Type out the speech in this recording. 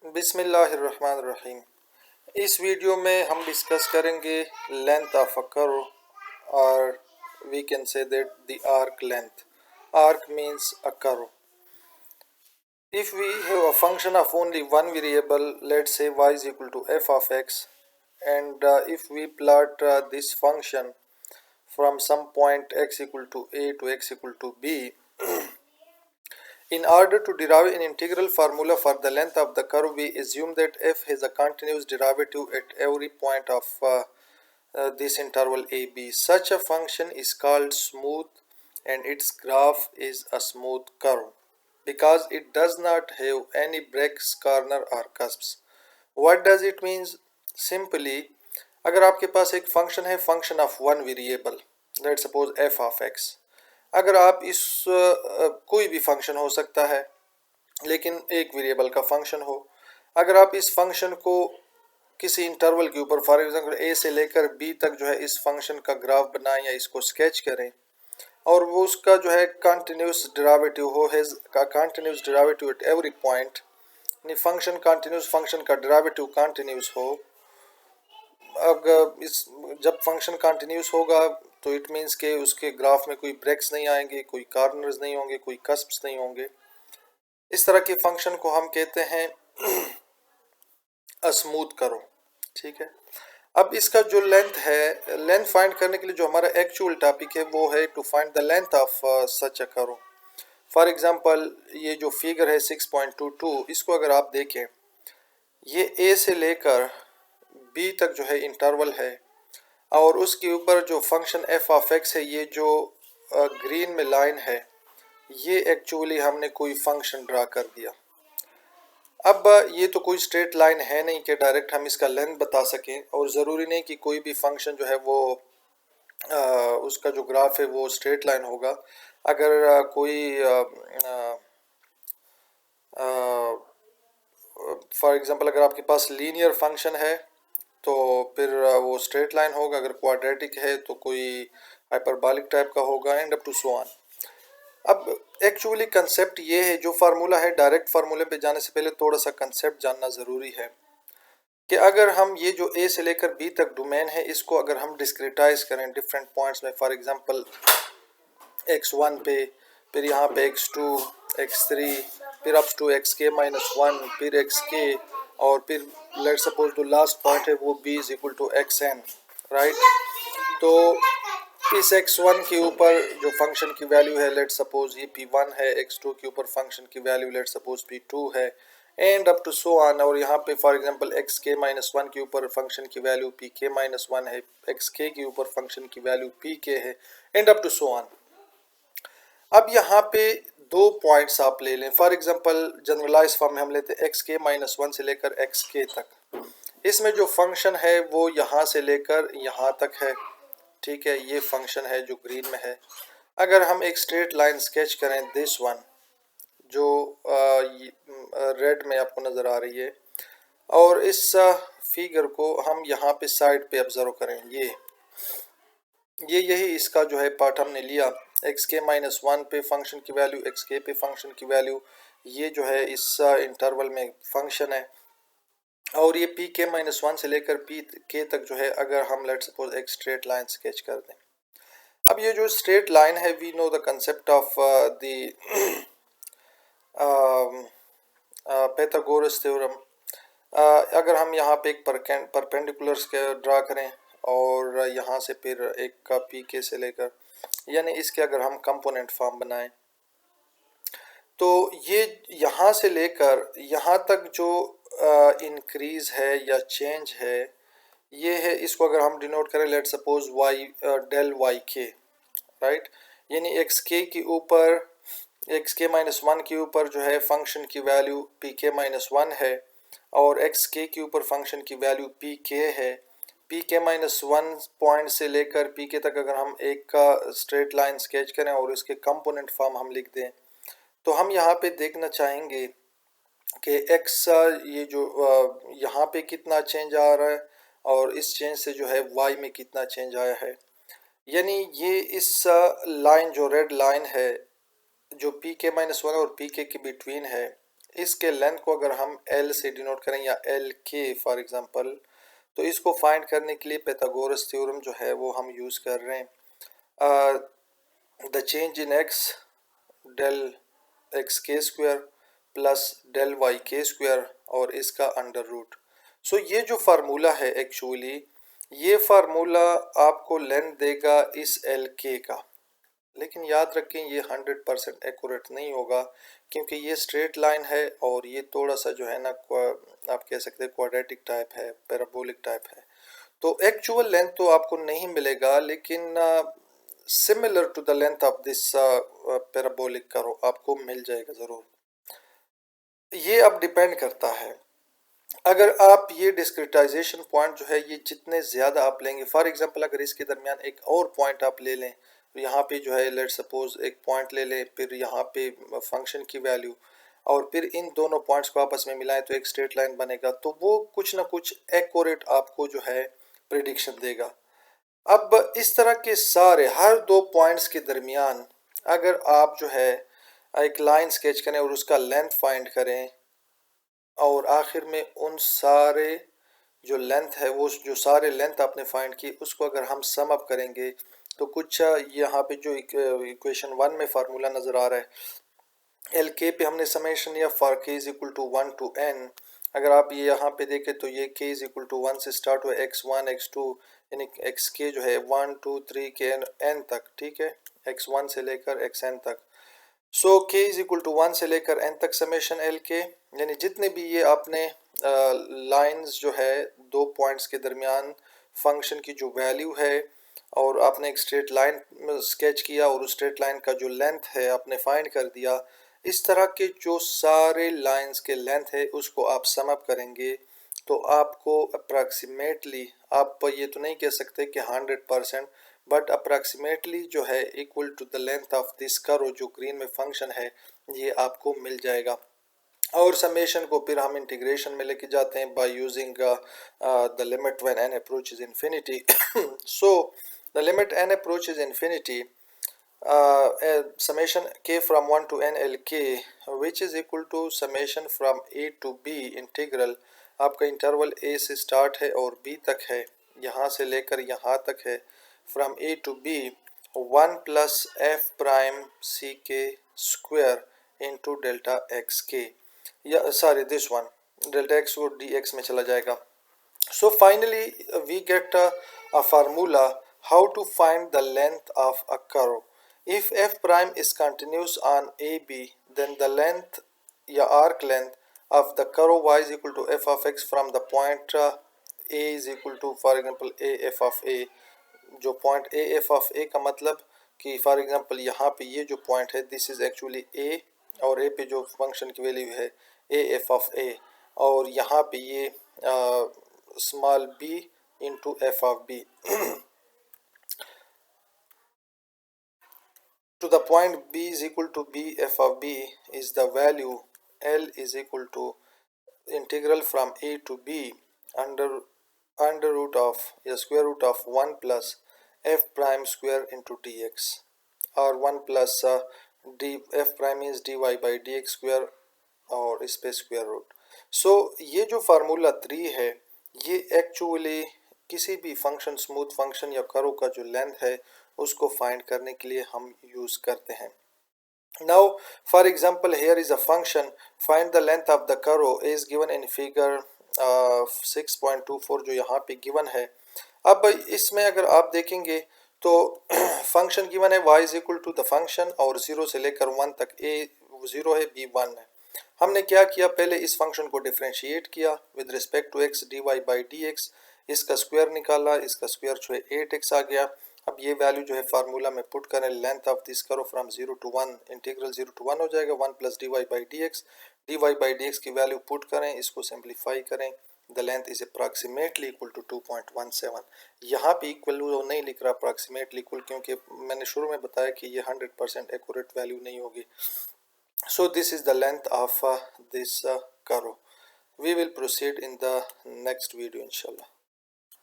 बिस्मिल्लाहिर्रहमानिर्रहीम। इस वीडियो में हम डिस्कस करेंगे लेंथ ऑफ अ कर्व और we can say that the arc length. Arc means a curve. If we have a function of only one variable, let's say y is equal to f of x, and if we plot this function from some point x equal to a to x equal to b, in order to derive an integral formula for the length of the curve, we assume that f has a continuous derivative at every point of this interval AB. Such a function is called smooth and its graph is a smooth curve because it does not have any breaks, corner or cusps. What does it means? Simply, अगर आपके पास एक function है, function of one variable, let suppose f of x, अगर आप इस कोई भी function हो सकता है लेकिन एक वेरिएबल का फंक्शन हो, अगर आप इस फंक्शन को किसी इंटरवल के ऊपर फॉर एग्जांपल a से लेकर b तक जो है इस फंक्शन का ग्राफ बनाएं या इसको स्केच करें और वो उसका जो है कंटिन्यूस डेरिवेटिव हो, हैज का continuous derivative at every point, यानी फंक्शन कंटिन्यूस, फंक्शन का डेरिवेटिव कंटिन्यूस हो। अब इस जब फंक्शन कंटिन्यूस होगा तो इट मीन्स के उसके ग्राफ में कोई ब्रेक्स नहीं आएंगे, कोई कॉर्नर्स नहीं होंगे, कोई कस्प्स नहीं होंगे। इस तरह के फंक्शन को हम कहते हैं स्मूथ कर्व। ठीक है। अब इसका जो लेंथ है, लेंथ फाइंड करने के लिए जो हमारा एक्चुअल टॉपिक है वो है to find the length of such a curve. For example ये जो फिगर है 6.22, इसको अगर आप देखें, ये ए से लेकर बी तक जो है इंटरवल है और उसके ऊपर जो फंक्शन एफ ऑफ एक्स है, ये जो ग्रीन में लाइन है, ये एक्चुअली हमने कोई फंक्शन ड्रा कर दिया। अब ये तो कोई स्ट्रेट लाइन है नहीं कि डायरेक्ट हम इसका लेंथ बता सकें, और ज़रूरी नहीं कि कोई भी फंक्शन जो है वो उसका जो ग्राफ है वो स्ट्रेट लाइन होगा। अगर कोई फॉर एग्जांपल अगर आपके पास लीनियर फंक्शन है तो फिर वो स्ट्रेट लाइन होगा, अगर क्वाड्रेटिक है तो कोई हाइपरबॉलिक टाइप का होगा, and up to so on. अब एक्चुअली कंसेप्ट ये है, जो फार्मूला है, डायरेक्ट फार्मूले पे जाने से पहले थोड़ा सा कंसेप्ट जानना ज़रूरी है कि अगर हम ये जो ए से लेकर बी तक डोमेन है, इसको अगर हम डिस्क्रिटाइज करें डिफरेंट पॉइंट्स में, फॉर एग्जांपल x1 पे, फिर यहाँ पे x2, x3, फिर अप टू xk-1, फिर xk, और फिर लेट सपोज जो लास्ट पॉइंट है वो b is equal to xn, right. तो इस x1 के ऊपर जो फंक्शन की वैल्यू है, लेट सपोज ये p1 है, x2 के ऊपर फंक्शन की वैल्यू लेट सपोज p2 है, and up to so on. और यहाँ पे फॉर एग्जांपल xk-1 के ऊपर फंक्शन की वैल्यू pk-1 है, xk के ऊपर फंक्शन की वैल्यू pk है, and up to so on. अब यहाँ पे दो पॉइंट्स आप ले लें, फॉर एग्जांपल जनरलाइज फॉर्म में हम लेते हैं xk-1 से लेकर xk तक। इसमें जो फंक्शन है वो यहाँ से लेकर यहाँ तक है, ठीक है, ये फंक्शन है जो ग्रीन में है। अगर हम एक स्ट्रेट लाइन स्केच करें, दिस वन जो रेड में आपको नज़र आ रही है, और इस फिगर को हम यहाँ पे साइड पे ऑब्जर्व करें, ये यही इसका जो है पार्ट हमने लिया। xk-1 पे फंक्शन की वैल्यू, xk पे फंक्शन की वैल्यू, ये जो है इस इंटरवल में फंक्शन है, और ये pk-1 से लेकर pk तक जो है अगर हम लेट सपोज एक स्ट्रेट लाइन स्केच कर दें। अब ये जो स्ट्रेट लाइन है, we know the concept of the Pythagoras theorem. अगर हम यहाँ पे एक परपेंडिकुलर ड्रा करें और यहाँ से फिर एक का pk से लेकर, यानी इसके अगर हम कंपोनेंट फॉर्म बनाएं, तो ये यहाँ से लेकर यहाँ तक जो इंक्रीज है या चेंज है, ये है, इसको अगर हम डिनोट करें let suppose y del yk, right. यानी xk के ऊपर, xk-1 के ऊपर जो है फंक्शन की वैल्यू pk-1 है, और xk के ऊपर फंक्शन की वैल्यू pk है। pk-1 पॉइंट से लेकर pk तक अगर हम एक का स्ट्रेट लाइन स्केच करें और इसके कंपोनेंट फॉर्म हम लिख दें, तो हम यहाँ पे देखना चाहेंगे कि x ये जो यहाँ पे कितना चेंज आ रहा है और इस चेंज से जो है y में कितना चेंज आया है। यानी ये इस लाइन जो रेड लाइन है जो pk-1 और pk के बिटवीन है, इसके लेंथ को अगर हम L से डिनोट करें या एल के फॉर एग्जांपल, तो इसको फाइंड करने के लिए पाइथागोरस थ्योरम जो है वो हम यूज़ कर रहे हैं। The change in x del X के स्क्वायर प्लस डेल वाई के स्क्वायर और इसका अंडर रूट। सो ये जो फार्मूला है एक्चुअली ये फार्मूला आपको लेंथ देगा इस एल के का, लेकिन याद रखें ये 100% एक्यूरेट नहीं होगा क्योंकि ये स्ट्रेट लाइन है और ये थोड़ा सा जो है ना आप कह सकते हैं क्वाड्रेटिक टाइप है, पैराबोलिक टाइप है। तो एक्चुअल लेंथ तो आपको नहीं मिलेगा लेकिन similar to the length of this parabolic curve आपको मिल जाएगा ज़रूर। ये अब डिपेंड करता है, अगर आप ये डिस्क्रिटाइजेशन पॉइंट जो है ये जितने ज़्यादा आप लेंगे, फॉर एग्जांपल अगर इसके दरमियान एक और पॉइंट आप ले लें, यहाँ पे जो है लेट सपोज एक पॉइंट ले लें, फिर यहाँ पे फंक्शन की वैल्यू और फिर इन दोनों पॉइंट्स को आपस में मिलाएं तो एक स्ट्रेट लाइन बनेगा, तो वो कुछ ना कुछ एक्यूरेट आपको जो है प्रिडिक्शन देगा। अब इस तरह के सारे हर दो पॉइंट्स के दरमियान अगर आप जो है एक लाइन स्केच करें और उसका लेंथ फाइंड करें और आखिर में उन सारे जो लेंथ है वो जो सारे लेंथ आपने फाइंड की उसको अगर हम सम अप करेंगे तो कुछ यहाँ पे जो इक्वेशन 1 में फार्मूला नज़र आ रहा है एल के पे हमने समेशन लिया for K is equal to 1 to n। अगर आप ये यहाँ पे देखें तो ये के इज इक्वल टू 1 से स्टार्ट हुआ x1 x2 यानी एक्स के जो है 1 2 3 के n तक, ठीक है, x1 से लेकर xn तक। सो के इज इक्वल टू 1 से लेकर n तक समेशन एल के, यानी जितने भी ये आपने लाइंस जो है दो पॉइंट्स के दरमियान फंक्शन की जो वैल्यू है और आपने एक स्ट्रेट लाइन स्केच किया और उस स्ट्रेट लाइन का जो लेंथ है आपने फाइंड कर दिया, इस तरह के जो सारे लाइंस के लेंथ है उसको आप सम अप करेंगे तो आपको अप्रॉक्सीमेटली, आप ये तो नहीं कह सकते कि 100%, बट अप्रॉक्सीमेटली जो है equal to the length of this curve जो ग्रीन में फंक्शन है ये आपको मिल जाएगा। और समेशन को फिर हम इंटीग्रेशन में लेके जाते हैं by using the limit when n approaches infinity. So the limit n approaches infinity summation k from 1 to n lk which is equal to summation from a to b integral आपका interval a से start है और b तक है, यहाँ से लेकर यहाँ तक है, from a to b 1 plus f prime c k square into delta x k, या sorry this one delta x को dx में चला जाएगा। So finally we get a formula how to find the length of a curve. If f prime is continuous on AB, then the length या arc length of the curve y is equal to f of x from the point A is equal to for example a f of a, जो point A F of ए का मतलब कि for example यहाँ पे ये जो point है this is actually ए और ए पे जो फंक्शन की वैल्यू है ए एफ ऑफ ए और यहाँ पे ये small b into F of b to the point b is equal to b f of b is the value L is equal to integral from a to b under root of या square root of 1 plus f prime square into dx और 1 plus d f prime is dy by dx square और इस पे square root. सो ये जो formula 3 है ये actually किसी भी फंक्शन स्मूथ फंक्शन या कर्व का जो लेंथ है उसको फाइंड करने के लिए हम यूज़ करते हैं। Now for example here is a function find the length of the curve is given in figure 6.24 जो यहाँ पे गिवन है। अब इसमें अगर आप देखेंगे तो फंक्शन गिवन है y is equal to the function और 0 से लेकर 1 तक, a 0 है b 1 है। हमने क्या किया, पहले इस फंक्शन को डिफरेंशिएट किया with respect to x dy by dx, इसका स्क्वायर निकाला, इसका स्क्वायर जो है 8x आ गया। अब ये वैल्यू जो है फार्मूला में पुट करें, length of this curve from 0 to 1 integral 0 to 1 हो जाएगा 1 प्लस dy बाई dx की वैल्यू पुट करें, इसको सिंप्लीफाई करें, the length is approximately equal to 2.17। यहाँ पे इक्वल नहीं लिख रहा अप्रॉक्सीमेटली इक्वल क्योंकि मैंने शुरू में बताया कि ये 100% एक्यूरेट वैल्यू नहीं होगी। So this is the length of this curve. We will proceed in the next video inshallah.